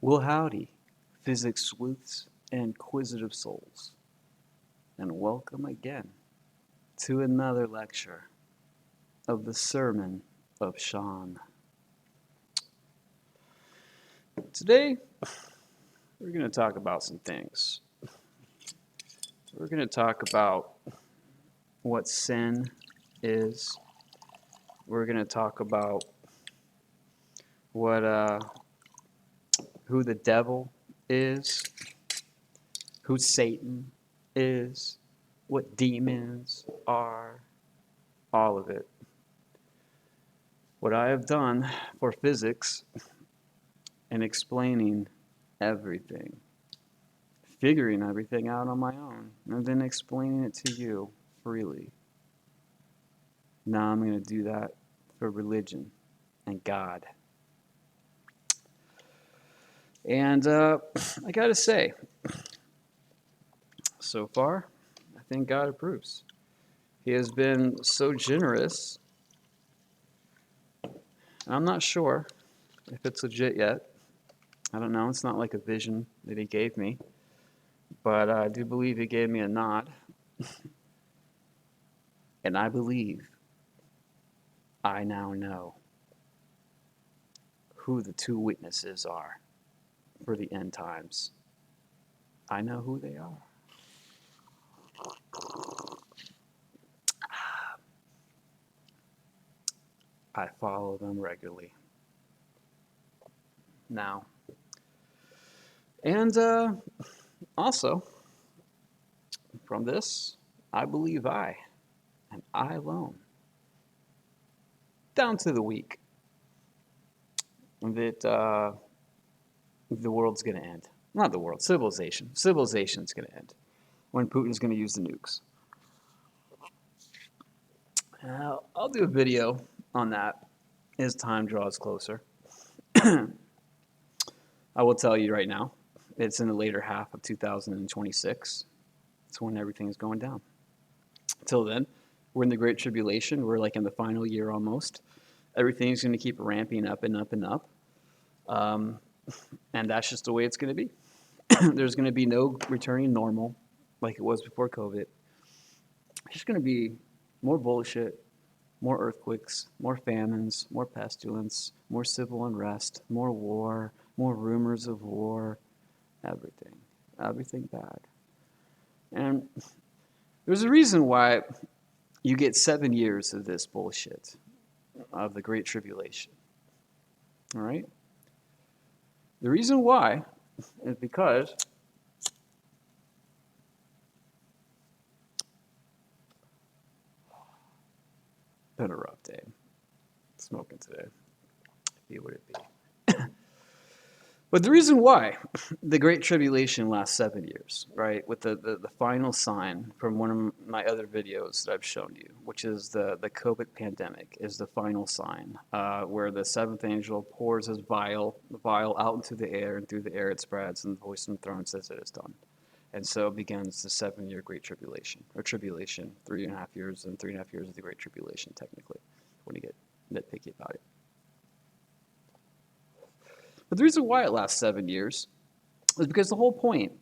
Well, howdy, physics sleuths and inquisitive souls, and welcome again to another lecture of the Sermon of Sean. Today, we're going to talk about some things. We're going to talk about what sin is. We're going to talk about who the devil is, who Satan is, what demons are, all of it. What I have done for physics and explaining everything, figuring everything out on my own, and then explaining it to you freely. Now I'm going to do that for religion and God. And I got to say, so far, I think God approves. He has been so generous. I'm not sure if it's legit yet. I don't know. It's not like a vision that he gave me. But I do believe he gave me a nod. And I believe I now know who the two witnesses are for the end times. I know who they are. I follow them regularly now. And also, from this, I believe I, and I alone, down to the week, that the world's going to end. Not the world, civilization. Civilization's going to end when Putin's going to use the nukes. I'll do a video on that as time draws closer. I will tell you right now, it's in the later half of 2026. It's when everything's going down. Till then, we're in the Great Tribulation. We're like in the final year almost. Everything's going to keep ramping up and up and up. And that's just the way it's going to be. There's going to be no returning normal like it was before COVID. It's just going to be more bullshit, more earthquakes, more famines, more pestilence, more civil unrest, more war, more rumors of war, everything bad. And there's a reason why you get 7 years of this bullshit, of the Great Tribulation. All right? The reason why is because it's been a rough day. Smoking today. Be what it be. But the reason why the Great Tribulation lasts 7 years, right, with the final sign from one of my other videos that I've shown you, which is the COVID pandemic, is the final sign, where the seventh angel pours his vial out into the air, and through the air it spreads, and the voice from the throne says it is done. And so begins the 7-year Great Tribulation, or tribulation, 3.5 years, and 3.5 years of the Great Tribulation, technically, when you get nitpicky about it. But the reason why it lasts 7 years is because the whole point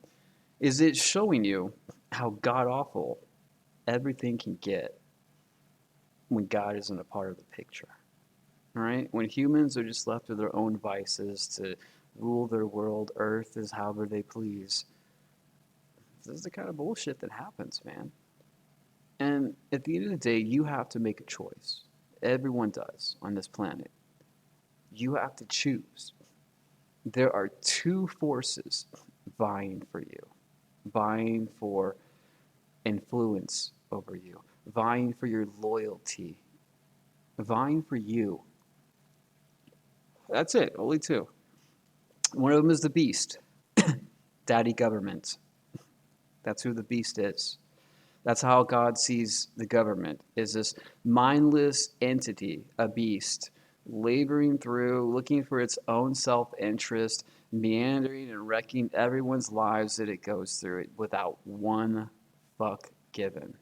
is it's showing you how god-awful everything can get when God isn't a part of the picture. All right? When humans are just left to their own vices to rule their world, earth is however they please. This is the kind of bullshit that happens, man. And at the end of the day, you have to make a choice. Everyone does on this planet. You have to choose. There are two forces vying for you, vying for influence over you, vying for your loyalty, vying for you. That's it, only two. One of them is the beast, daddy government. That's who the beast is. That's how God sees the government, is this mindless entity, a beast, laboring through, looking for its own self-interest, meandering and wrecking everyone's lives that it goes through it without one fuck given.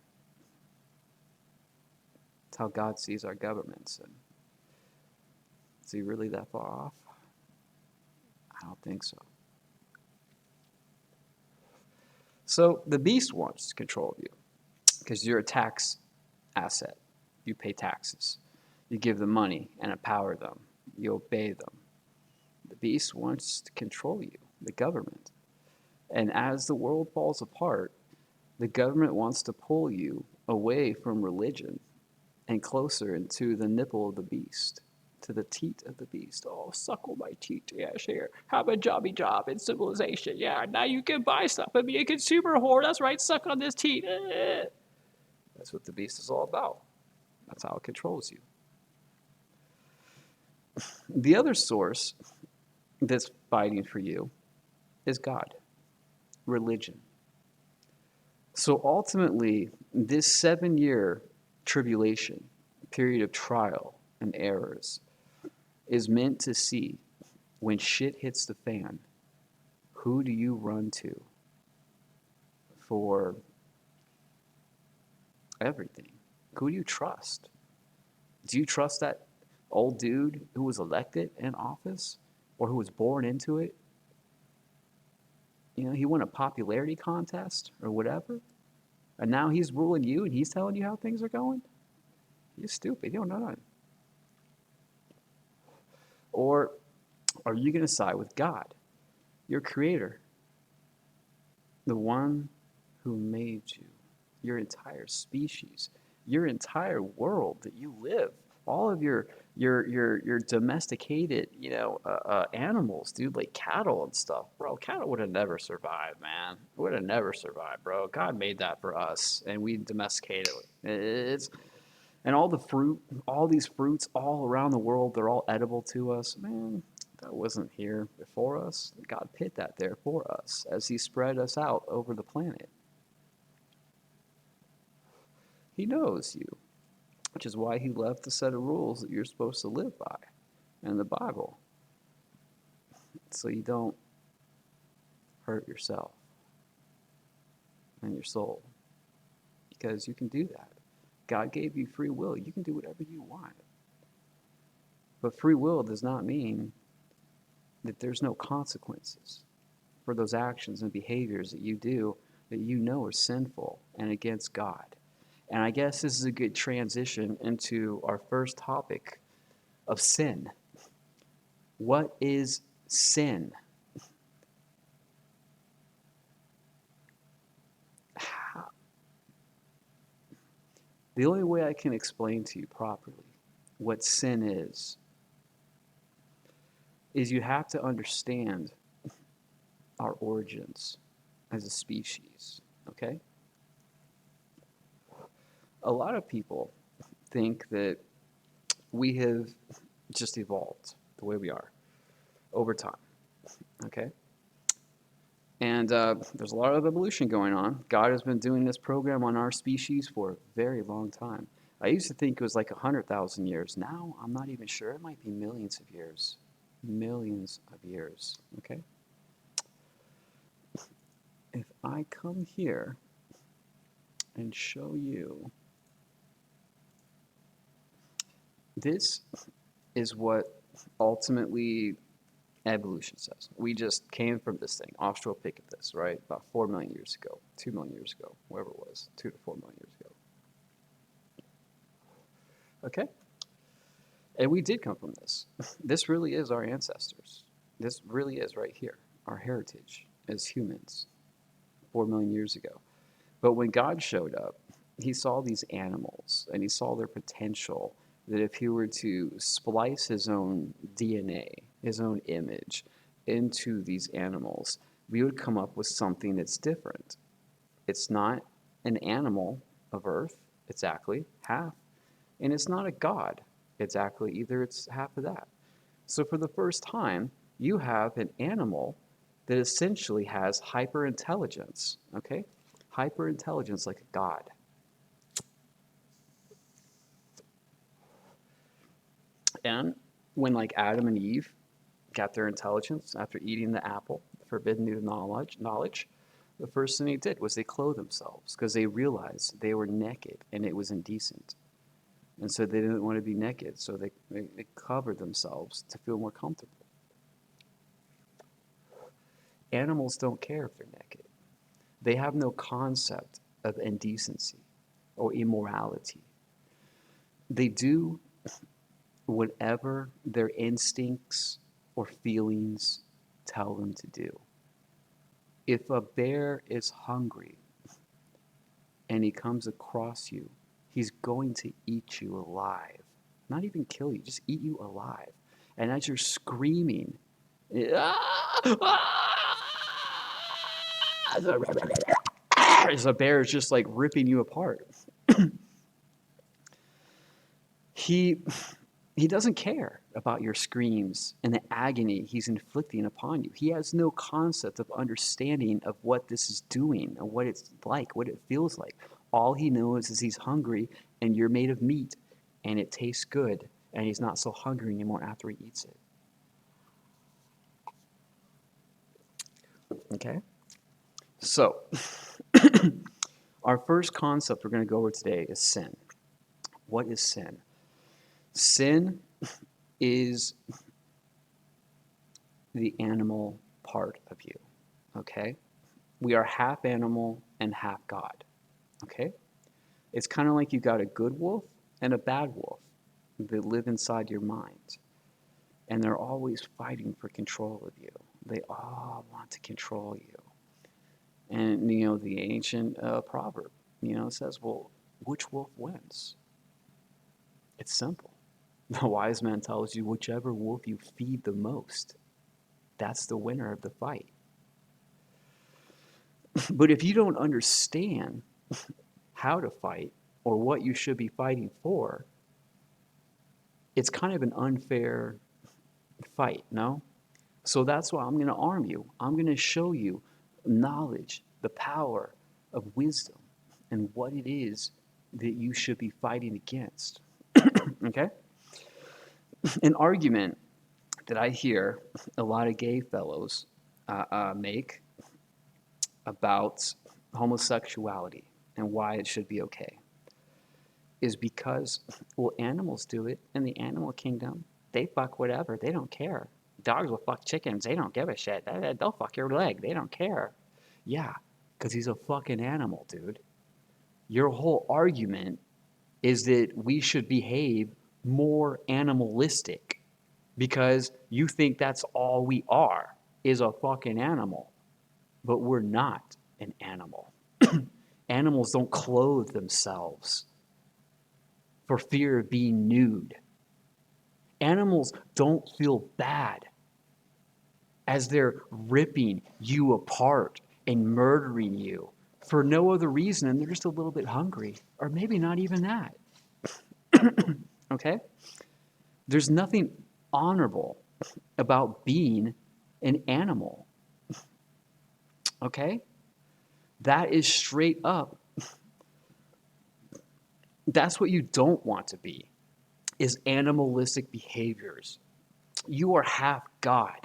That's how God sees our governments. And is he really that far off? I don't think so. So the beast wants control of you because you're a tax asset. You pay taxes. You give them money and empower them. You obey them. The beast wants to control you, the government. And as the world falls apart, the government wants to pull you away from religion and closer into the nipple of the beast, to the teat of the beast. Oh, suckle my teat. Yes, here. Have a jobby job in civilization. Yeah, now you can buy stuff and be a consumer whore. That's right, suck on this teat. That's what the beast is all about. That's how it controls you. The other source that's fighting for you is God, religion. So ultimately, this 7 year tribulation, period of trial and errors, is meant to see when shit hits the fan, who do you run to for everything? Who do you trust? Do you trust that old dude who was elected in office or who was born into it? You know, he won a popularity contest or whatever, and now he's ruling you and he's telling you how things are going? You're stupid. You don't know nothing. Or are you going to side with God, your creator, the one who made you, your entire species, your entire world that you live, all of your domesticated, animals, dude, like cattle and stuff, bro. Cattle would have never survived, man. Would have never survived, bro. God made that for us, and we domesticated it. It's and all the fruit, all these fruits all around the world, they're all edible to us, man. That wasn't here before us. God put that there for us as He spread us out over the planet. He knows you, which is why He left a set of rules that you're supposed to live by in the Bible, so you don't hurt yourself and your soul, because you can do that. God gave you free will. You can do whatever you want. But free will does not mean that there's no consequences for those actions and behaviors that you do that you know are sinful and against God. And I guess this is a good transition into our first topic of sin. What is sin? The only way I can explain to you properly what sin is you have to understand our origins as a species, okay? A lot of people think that we have just evolved the way we are over time, okay? And there's a lot of evolution going on. God has been doing this program on our species for a very long time. I used to think it was like 100,000 years. Now I'm not even sure. It might be millions of years. Millions of years, okay? If I come here and show you, this is what ultimately evolution says. We just came from this thing, Australopithecus, right? About 4 million years ago, 2 million years ago, whatever it was, 2 to 4 million years ago. Okay? And we did come from this. This really is our ancestors. This really is right here, our heritage as humans 4 million years ago. But when God showed up, He saw these animals and He saw their potential, that if He were to splice His own DNA, His own image into these animals, we would come up with something that's different. It's not an animal of earth, exactly half, and it's not a god, exactly either, it's half of that. So for the first time, you have an animal that essentially has hyperintelligence, okay? Hyperintelligence like a god. And when like Adam and Eve got their intelligence after eating the apple, forbidden new knowledge, the first thing they did was they clothed themselves because they realized they were naked and it was indecent. And so they didn't want to be naked, so they covered themselves to feel more comfortable. Animals don't care if they're naked. They have no concept of indecency or immorality. They do whatever their instincts or feelings tell them to do. If a bear is hungry and he comes across you, he's going to eat you alive. Not even kill you, just eat you alive. And as you're screaming, as a bear is just like ripping you apart. He doesn't care about your screams and the agony he's inflicting upon you. He has no concept of understanding of what this is doing and what it's like, what it feels like. All he knows is he's hungry and you're made of meat and it tastes good and he's not so hungry anymore after he eats it. Okay? So, our first concept we're going to go over today is sin. What is sin? Sin is the animal part of you, okay? We are half animal and half God, okay? It's kind of like you got a good wolf and a bad wolf that live inside your mind. And they're always fighting for control of you. They all want to control you. And, the ancient proverb, says, well, which wolf wins? It's simple. The wise man tells you whichever wolf you feed the most, that's the winner of the fight. But if you don't understand how to fight or what you should be fighting for, it's kind of an unfair fight, no? So that's why I'm going to arm you. I'm going to show you knowledge, the power of wisdom, and what it is that you should be fighting against. Okay? An argument that I hear a lot of gay fellows make about homosexuality and why it should be okay is because, well, animals do it in the animal kingdom. They fuck whatever. They don't care. Dogs will fuck chickens. They don't give a shit. They'll fuck your leg. They don't care. Yeah, because he's a fucking animal, dude. Your whole argument is that we should behave more animalistic because you think that's all we are is a fucking animal. But we're not an animal. Animals don't clothe themselves for fear of being nude. Animals don't feel bad as they're ripping you apart and murdering you for no other reason than they're just a little bit hungry, or maybe not even that. Okay? There's nothing honorable about being an animal. Okay? That is straight up. That's what you don't want to be, is animalistic behaviors. You are half God.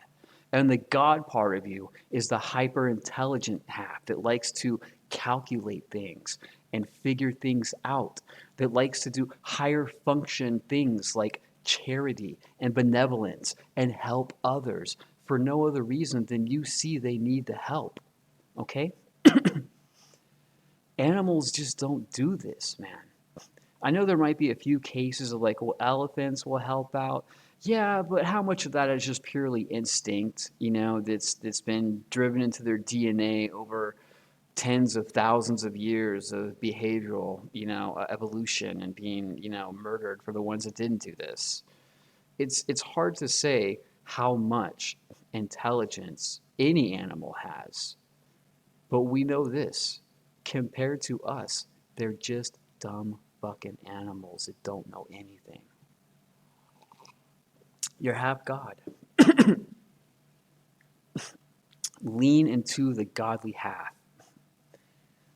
And the God part of you is the hyper intelligent half that likes to calculate things and figure things out, that likes to do higher function things like charity and benevolence and help others for no other reason than you see they need the help. Okay? Animals just don't do this, man. I know there might be a few cases of like, well, elephants will help out. Yeah, but how much of that is just purely instinct, that's been driven into their DNA over tens of thousands of years of behavioral, evolution and being, murdered for the ones that didn't do this. It's hard to say how much intelligence any animal has. But we know this. Compared to us, they're just dumb fucking animals that don't know anything. You're half God. Lean into the godly half.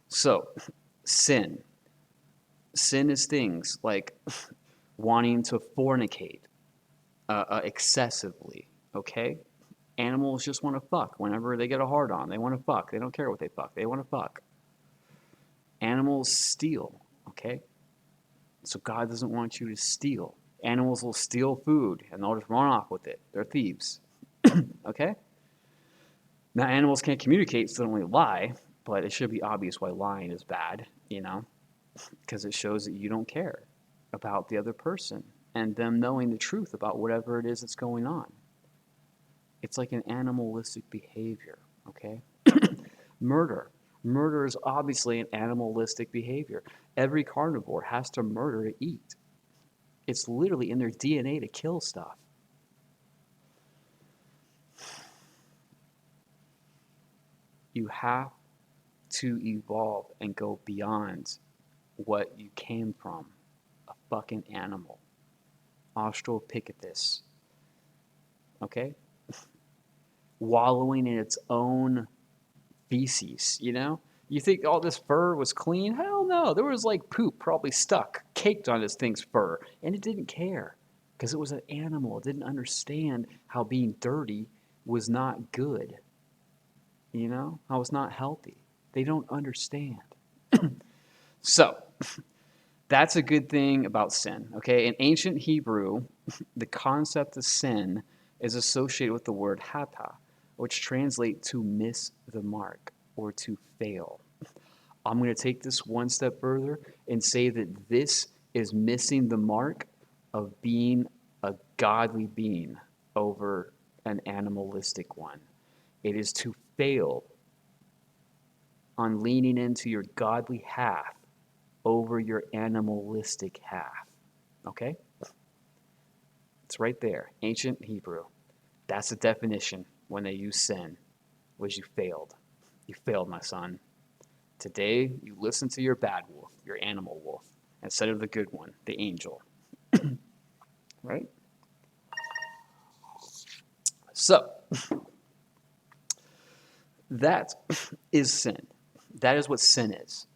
So, sin. Sin is things like wanting to fornicate excessively, okay? Animals just want to fuck whenever they get a hard on. They want to fuck. They don't care what they fuck. They want to fuck. Animals steal, okay? So God doesn't want you to steal. Animals will steal food and they'll just run off with it. They're thieves. Okay? Now, animals can't communicate, so they don't really lie. But it should be obvious why lying is bad, because it shows that you don't care about the other person and them knowing the truth about whatever it is that's going on. It's like an animalistic behavior, okay? Murder. Murder is obviously an animalistic behavior. Every carnivore has to murder to eat. It's literally in their DNA to kill stuff. You have to evolve and go beyond what you came from, a fucking animal. Australopithecus, okay? Wallowing in its own feces, You think all this fur was clean? Hell no. There was like poop probably stuck, caked on this thing's fur, and it didn't care because it was an animal. It didn't understand how being dirty was not good, how it's not healthy. They don't understand. So, that's a good thing about sin, okay? In ancient Hebrew, the concept of sin is associated with the word hata, which translates to miss the mark or to fail. I'm going to take this one step further and say that this is missing the mark of being a godly being over an animalistic one. It is to fail on leaning into your godly half over your animalistic half. Okay? It's right there. Ancient Hebrew. That's the definition when they use sin, was you failed. You failed, my son. Today, you listen to your bad wolf, your animal wolf, instead of the good one, the angel. Right? So, that is sin. That is what sin is.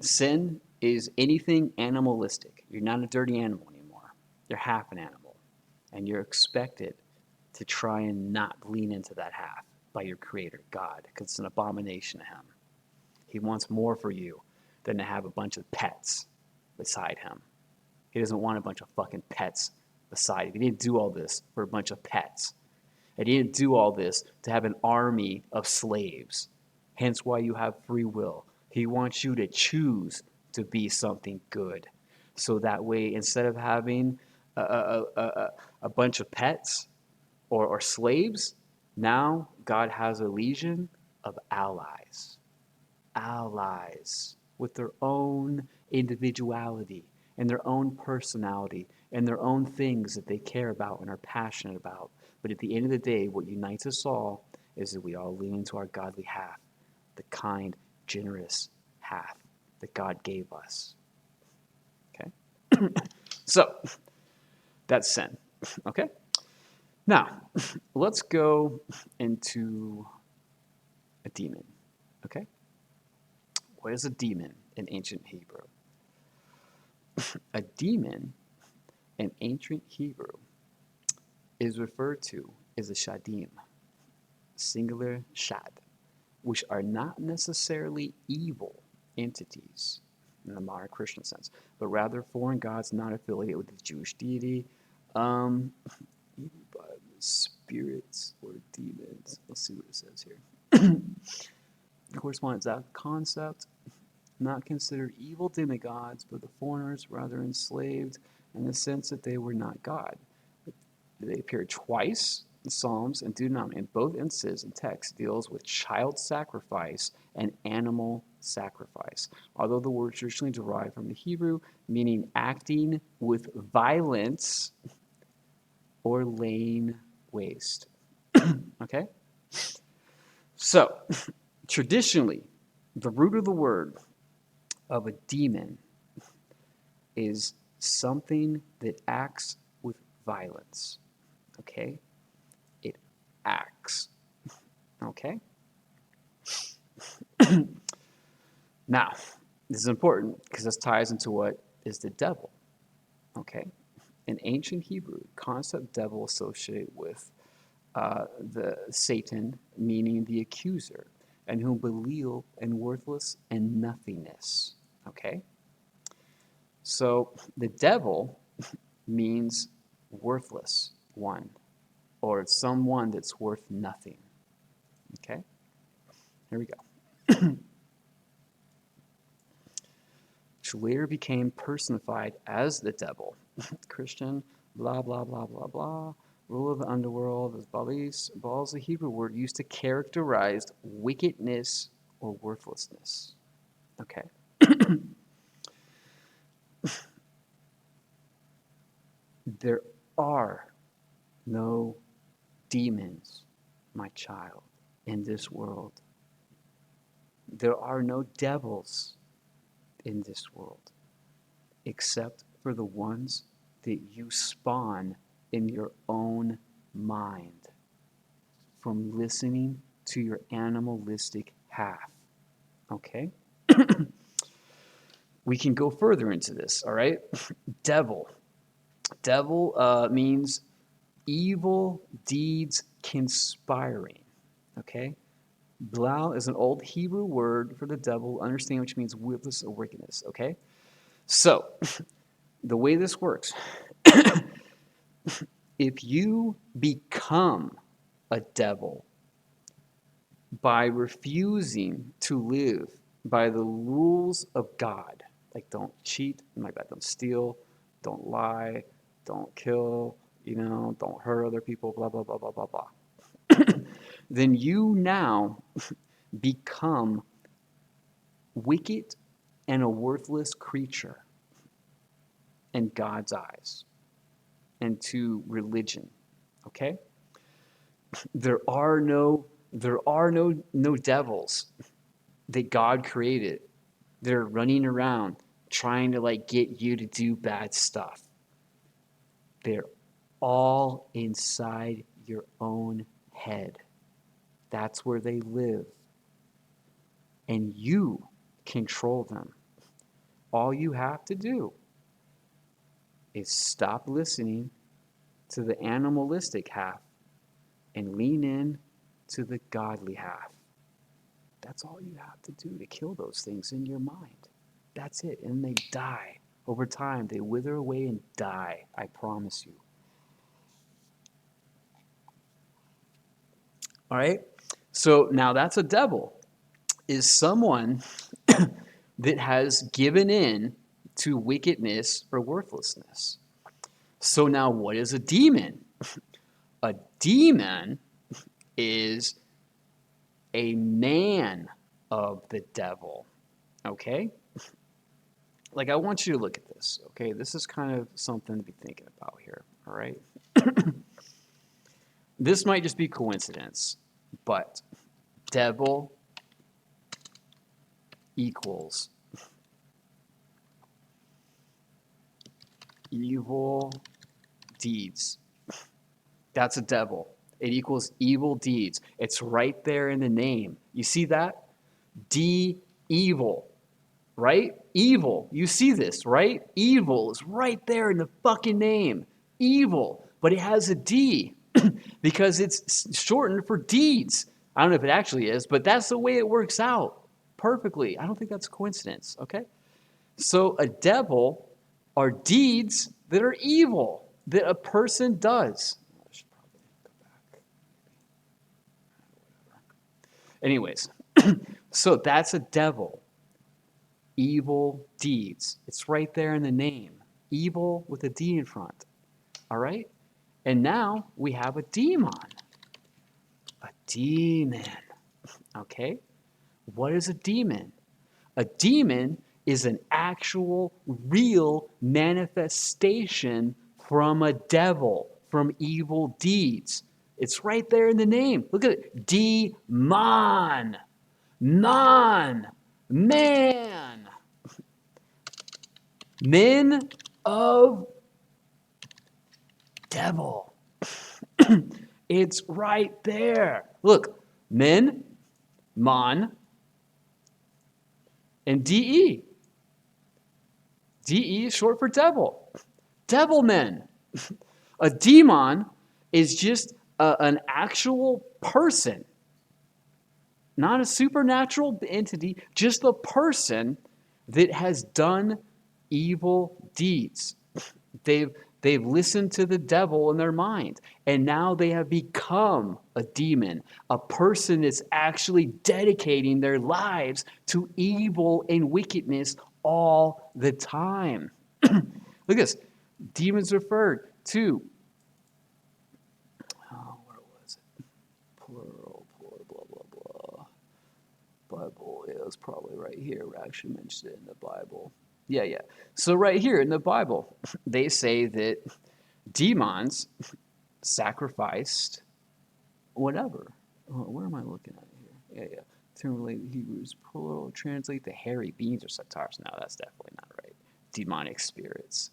Sin is anything animalistic. You're not a dirty animal anymore. You're half an animal. And you're expected to try and not lean into that half by your creator, God, because it's an abomination to him. He wants more for you than to have a bunch of pets beside him. He doesn't want a bunch of fucking pets beside him. He didn't do all this for a bunch of pets. And he didn't do all this to have an army of slaves. Hence why you have free will. He wants you to choose to be something good. So that way, instead of having a bunch of pets or slaves, now God has a legion of allies. Allies with their own individuality and their own personality and their own things that they care about and are passionate about. But at the end of the day, what unites us all is that we all lean into our godly half, the kind, generous half that God gave us. Okay? So, that's sin. Okay? Now, let's go into a demon. Okay? What is a demon in ancient Hebrew? A demon in ancient Hebrew is referred to as a shadim, singular shad, which are not necessarily evil entities in the modern Christian sense, but rather foreign gods not affiliated with the Jewish deity, either by spirits or demons. Let's see what it says here. Corresponds to that concept, not considered evil demigods, but the foreigners rather enslaved in the sense that they were not God. They appear twice in Psalms and Deuteronomy. In both instances, the text deals with child sacrifice and animal sacrifice. Although the word traditionally derived from the Hebrew, meaning acting with violence or laying waste. Okay? So, traditionally, the root of the word of a demon is something that acts with violence. Okay? It acts. Okay? Now, this is important because this ties into what is the devil. Okay? In ancient Hebrew, concept devil associated with the Satan, meaning the accuser, and whom Belial and worthless and nothingness. Okay? So the devil means worthless one, or someone that's worth nothing. Okay? Here we go. which later became personified as the devil. Christian, blah, blah, blah, blah, blah. Rule of the underworld is balis. Baal is a Hebrew word used to characterize wickedness or worthlessness. Okay. There are no demons, my child, in this world. There are no devils in this world, except for the ones that you spawn in your own mind from listening to your animalistic half. Okay? We can go further into this, all right? Devil. Devil means evil deeds conspiring. Okay? Blau is an old Hebrew word for the devil, understand which means witless or wickedness. Okay? So, the way this works, if you become a devil by refusing to live by the rules of God, like don't cheat, like that, don't steal, don't lie, don't kill, don't hurt other people, blah, blah, blah, blah, blah, blah. Then you now become wicked and a worthless creature in God's eyes and to religion. Okay? There are no devils that God created. They're running around trying to get you to do bad stuff. They're all inside your own head. That's where they live. And you control them. All you have to do is stop listening to the animalistic half and lean in to the godly half. That's all you have to do to kill those things in your mind. That's it. And they die. Over time, they wither away and die. I promise you. All right? So now that's a devil. Is someone that has given in to wickedness or worthlessness. So now what is a demon? A demon is a man of the devil. Okay? I want you to look at this. Okay? This is kind of something to be thinking about here. All right? This might just be coincidence, but devil equals evil deeds. That's a devil. It equals evil deeds. It's right there in the name. You see that? Evil, right? Evil. You see this, right? Evil is right there in the fucking name. Evil. But it has a D because it's shortened for deeds. I don't know if it actually is, but that's the way it works out perfectly. I don't think that's a coincidence, okay? So a devil are deeds that are evil, that a person does. I should probably go back. Anyways, so that's a devil. Evil deeds. It's right there in the name. Evil with a D in front. All right? And now we have a demon. A demon. Okay? What is a demon? A demon is an actual, real manifestation from a devil, from evil deeds. It's right there in the name. Look at it. Demon. Non. Man. Men of devil. It's right there. Look. Men, mon, and DE. DE is short for devil. Devil men. A demon is just an actual person, not a supernatural entity, just a person that has done evil deeds. They've They've listened to the devil in their mind, and now they have become a demon, a person that's actually dedicating their lives to evil and wickedness all the time. Look at this. Demons referred to, where was it? Plural, blah, blah, blah. Bible is probably right here. We actually mentioned it in the Bible. Yeah. So right here in the Bible, they say that demons sacrificed whatever. Where am I looking at here? Yeah. Term related Hebrews, plural, translate the hairy beings or satires. No, that's definitely not right. Demonic spirits.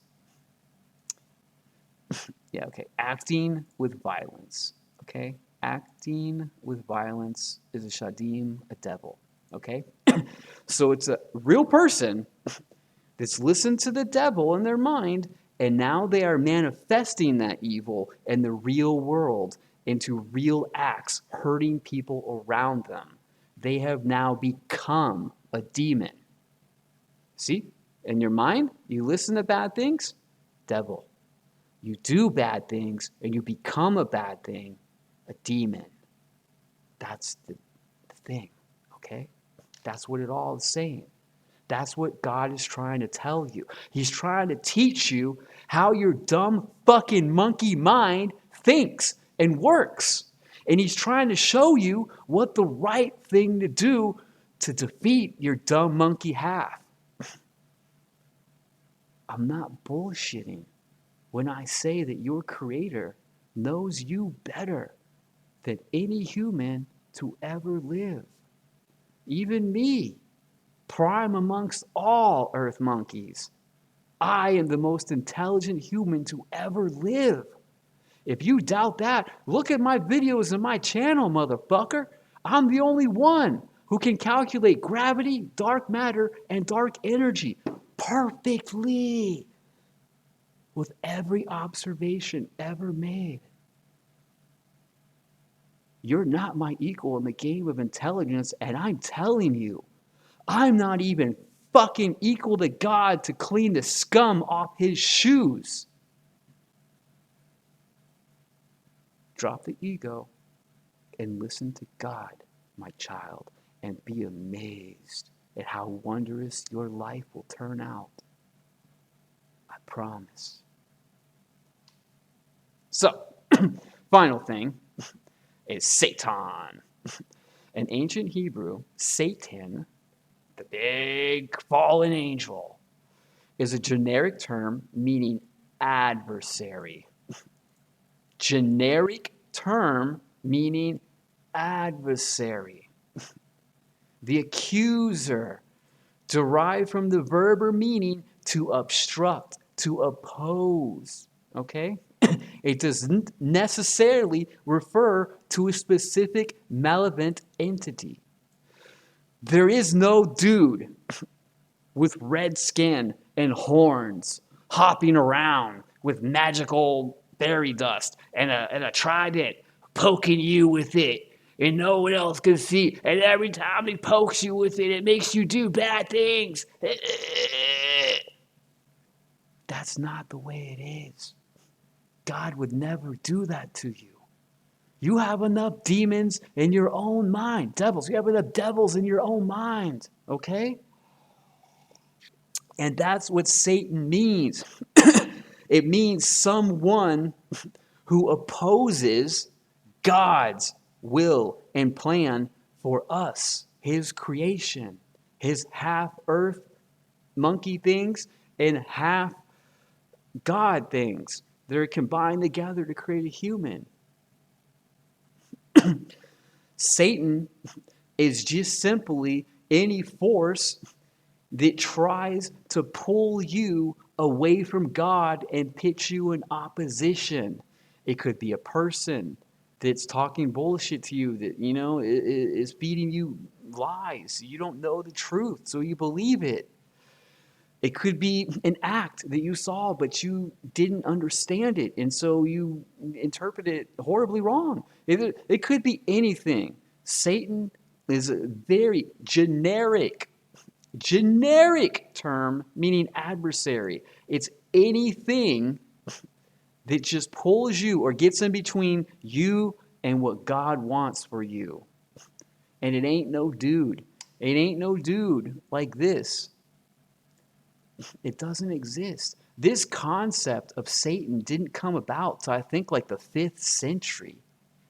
Yeah, okay. Acting with violence. Okay? Acting with violence is a shadim, a devil. Okay? So it's a real person that's listened to the devil in their mind, and now they are manifesting that evil in the real world into real acts, hurting people around them. They have now become a demon. See? In your mind, you listen to bad things, devil. You do bad things and you become a bad thing, a demon. That's the thing, okay? That's what it all is saying. That's what God is trying to tell you. He's trying to teach you how your dumb fucking monkey mind thinks and works. And he's trying to show you what the right thing to do to defeat your dumb monkey half. I'm not bullshitting when I say that your Creator knows you better than any human to ever live. Even me, prime amongst all earth monkeys. I am the most intelligent human to ever live. If you doubt that, look at my videos on my channel, motherfucker. I'm the only one who can calculate gravity, dark matter, and dark energy perfectly with every observation ever made. You're not my equal in the game of intelligence, and I'm telling you, I'm not even fucking equal to God to clean the scum off his shoes. Drop the ego and listen to God, my child, and be amazed at how wondrous your life will turn out. I promise. So, final thing is Satan. In ancient Hebrew, Satan, the big fallen angel, is a generic term meaning adversary. Generic term meaning adversary. The accuser, derived from the verb or meaning to obstruct, to oppose. Okay? It doesn't necessarily refer to a specific malevolent entity. There is no dude with red skin and horns hopping around with magical fairy dust and a trident poking you with it and no one else can see, and every time he pokes you with it, it makes you do bad things. That's not the way it is. God would never do that to you. You have enough demons in your own mind. Devils. You have enough devils in your own mind. Okay? And that's what Satan means. It means someone who opposes God's will and plan for us, his creation, his half earth monkey things and half God things. They're combined together to create a human. Satan is just simply any force that tries to pull you away from God and pitch you in opposition. It could be a person that's talking bullshit to you, that, is feeding you lies. You don't know the truth, so you believe it. It could be an act that you saw, but you didn't understand it, and so you interpret it horribly wrong. It could be anything. Satan is a very generic term meaning adversary. It's anything that just pulls you or gets in between you and what God wants for you. And it ain't no dude. It ain't no dude like this. It doesn't exist. This concept of Satan didn't come about till I think like the 5th century.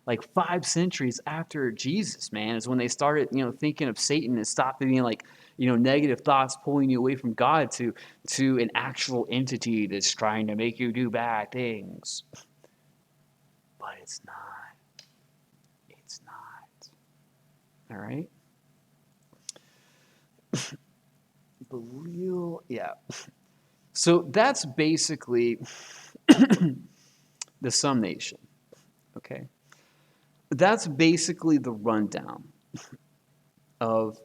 Like 5 centuries after Jesus, man, is when they started, thinking of Satan and stopped being like, negative thoughts pulling you away from God to an actual entity that's trying to make you do bad things. But it's not. It's not. All right? Yeah. So that's basically the summation, okay? That's basically the rundown of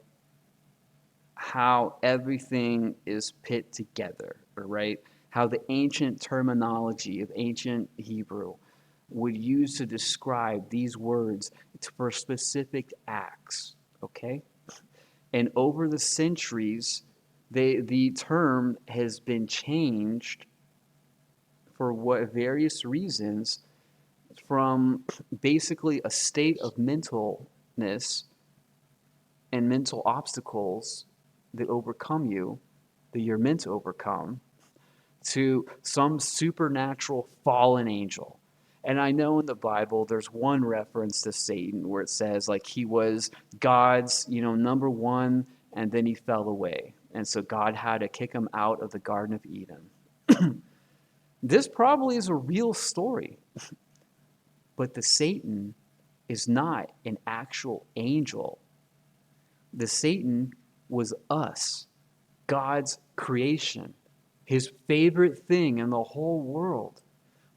how everything is put together, right? How the ancient terminology of ancient Hebrew would use to describe these words for specific acts, okay? And over the centuries, the term has been changed for what various reasons, from basically a state of mentalness and mental obstacles that overcome you, that you're meant to overcome, to some supernatural fallen angel. And I know in the Bible there's one reference to Satan where it says like he was God's, number one, and then he fell away. And so God had to kick him out of the Garden of Eden. This probably is a real story. But the Satan is not an actual angel. The Satan was us, God's creation, his favorite thing in the whole world.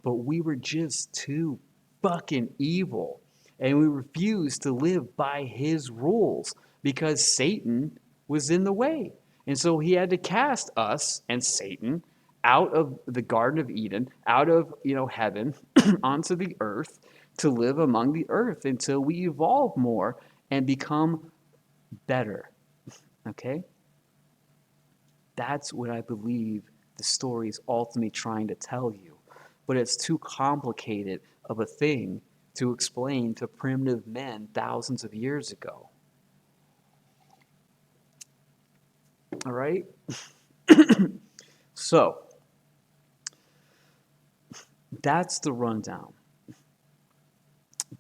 But we were just too fucking evil. And we refused to live by his rules because Satan was in the way. And so he had to cast us and Satan out of the Garden of Eden, out of, heaven, onto the earth to live among the earth until we evolve more and become better. Okay? That's what I believe the story is ultimately trying to tell you. But it's too complicated of a thing to explain to primitive men thousands of years ago. All right? So, that's the rundown.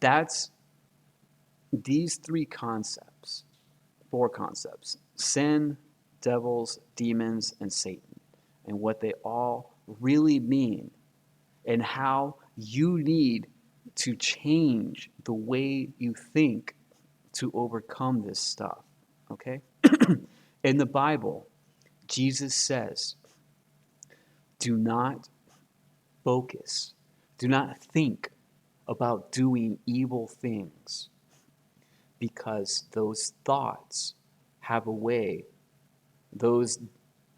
That's these 4 concepts: sin, devils, demons, and Satan, and what they all really mean, and how you need to change the way you think to overcome this stuff, okay? In the Bible, Jesus says, do not focus, do not think about doing evil things, because those thoughts have a way, those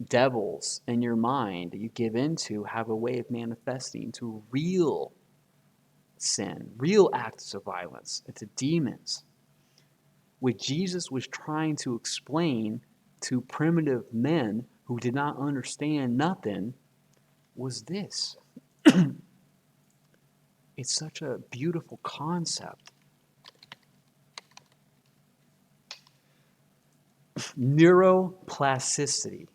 devils in your mind that you give into have a way of manifesting to real sin, real acts of violence, to demons. What Jesus was trying to explain to primitive men who did not understand nothing was this. It's such a beautiful concept. Neuroplasticity.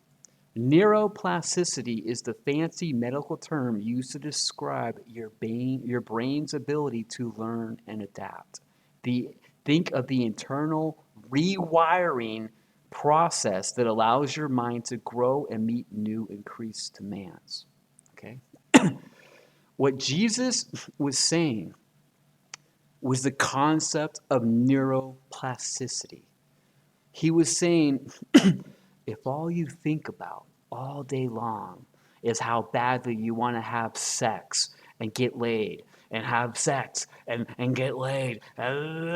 Neuroplasticity is the fancy medical term used to describe your brain's ability to learn and adapt. Think of the internal rewiring process that allows your mind to grow and meet new increased demands. Okay? What Jesus was saying was the concept of neuroplasticity. He was saying, if all you think about all day long is how badly you want to have sex and get laid and have sex and get laid, and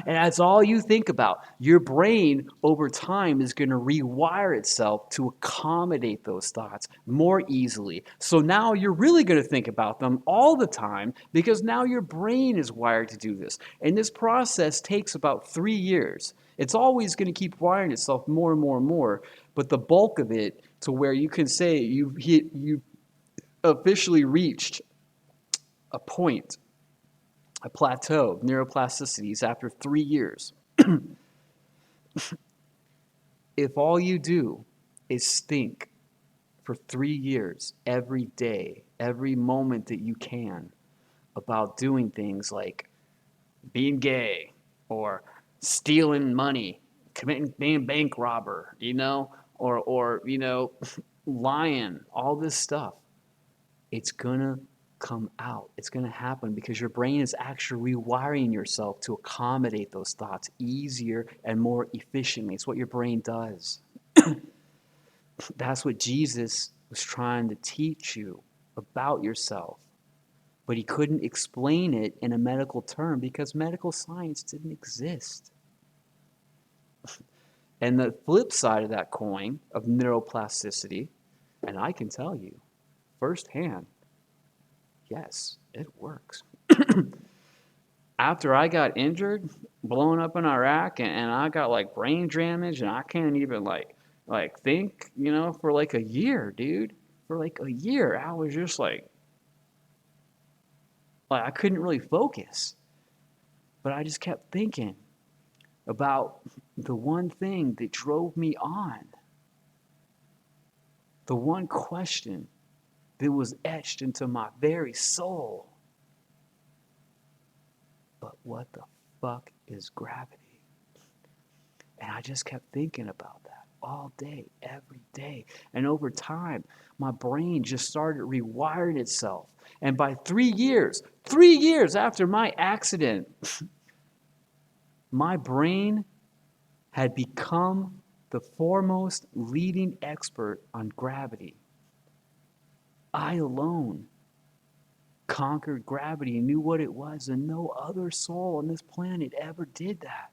that's all you think about, your brain over time is going to rewire itself to accommodate those thoughts more easily. So now you're really going to think about them all the time because now your brain is wired to do this. And this process takes about 3 years. It's always going to keep wiring itself more and more and more, but the bulk of it to where you can say you officially reached a point, a plateau of neuroplasticity is after 3 years. If all you do is think for 3 years, every day, every moment that you can, about doing things like being gay or stealing money, being a bank robber, or lying, all this stuff, it's gonna come out. It's gonna happen because your brain is actually rewiring yourself to accommodate those thoughts easier and more efficiently. It's what your brain does. That's what Jesus was trying to teach you about yourself. But he couldn't explain it in a medical term because medical science didn't exist. And the flip side of that coin of neuroplasticity, and I can tell you firsthand, yes, it works. After I got injured, blown up in Iraq, and I got like brain damage, and I can't even like think, for like a year, dude. For like a year, I was just like I couldn't really focus. But I just kept thinking about the one thing that drove me on. The one question that was etched into my very soul. But what the fuck is gravity? And I just kept thinking about that all day, every day. And over time, my brain just started rewiring itself. And by 3 years after my accident, my brain had become the foremost leading expert on gravity. I alone conquered gravity and knew what it was, and no other soul on this planet ever did that.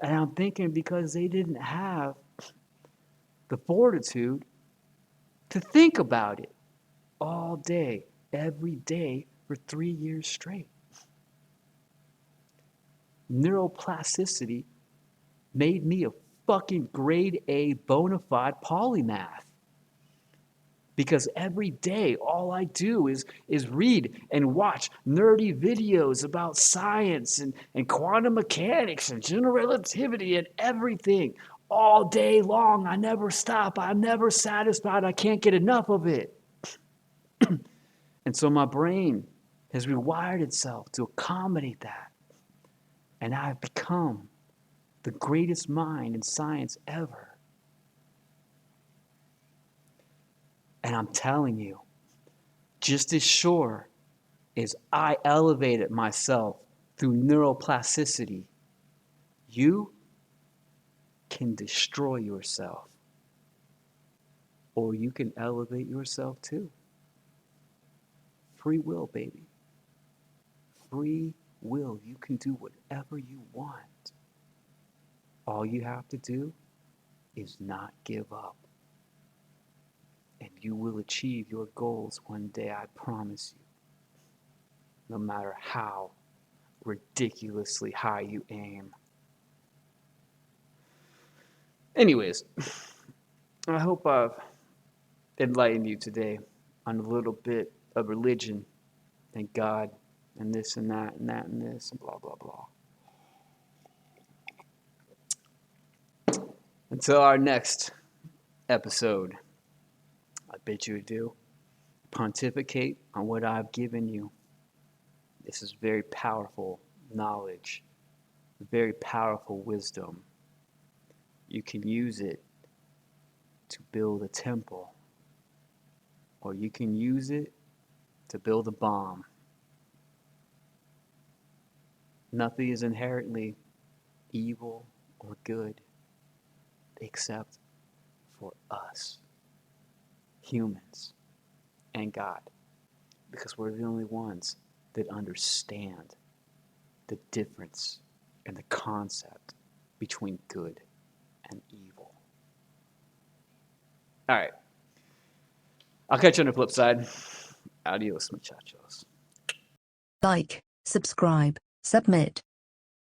And I'm thinking because they didn't have the fortitude to think about it all day, every day for 3 years straight. Neuroplasticity made me a fucking grade A bona fide polymath. Because every day, all I do is read and watch nerdy videos about science and quantum mechanics and general relativity and everything. All day long, I never stop. I'm never satisfied. I can't get enough of it. And so my brain has rewired itself to accommodate that. And I've become the greatest mind in science ever. And I'm telling you, just as sure as I elevated myself through neuroplasticity, you can destroy yourself. Or you can elevate yourself too. Free will, baby. Free will. You can do whatever you want. All you have to do is not give up. And you will achieve your goals one day, I promise you. No matter how ridiculously high you aim. Anyways, I hope I've enlightened you today on a little bit of religion and God and this and that and that and this and blah, blah, blah. Until our next episode, I bid you adieu. Pontificate on what I've given you. This is very powerful knowledge, very powerful wisdom. You can use it to build a temple, or you can use it to build a bomb. Nothing is inherently evil or good except for us, humans, and God, because we're the only ones that understand the difference and the concept between good and evil. All right. I'll catch you on the flip side. Adios, muchachos. Like, subscribe, submit.